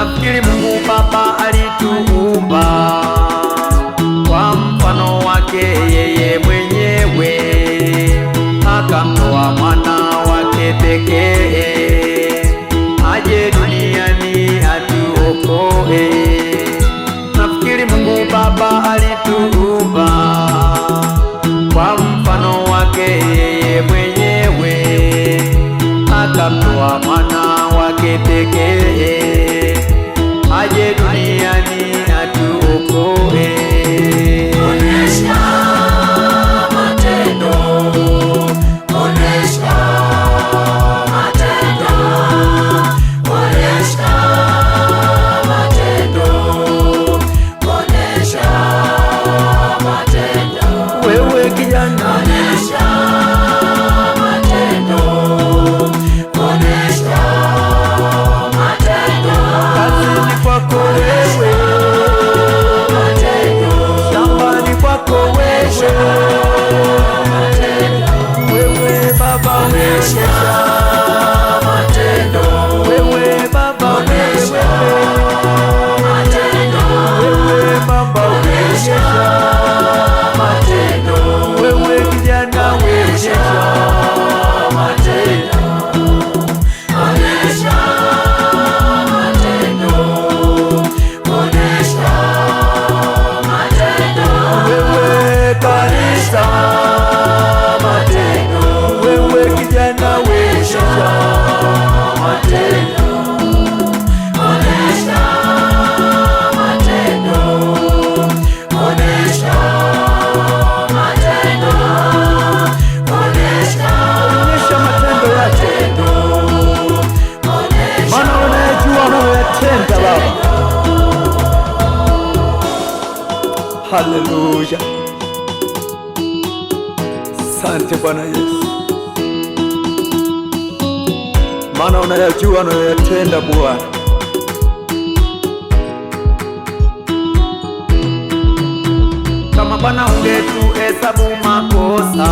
Nafikiri Mungu Baba alituumba kwa mfano wake yeye mwenyewe, akamtoa mwana wake pekee aje duniani atuokoe. Nafikiri Mungu Baba alituumba kwa mfano wake yeye mwenyewe, akamtoa mwana wake pekee aje duniani atuokoe. Onesha matendo, onesha matendo, onesha matendo, onesha matendo. Wewe kijana, onesha matendo, onesha matendo. kazini kwako wewe, shambani kwako wewe, wewe baba Onesha matendo, wewe baba onesha wewe matendo, baba onesha matendo, wewe kijana onesha matendo, onesha matendo, onesha matendo, wewe kanisa matendo, wewe kijana wewe matendo, onesha matendo, onesha matendo, onesha onyesha matendo yake, maana unayejua unayoyatenda Baba. Haleluya, asante Bwana Yesu, maana unayajua unayoyatenda Bwana. Kama Bwana ungetuhesabu makosa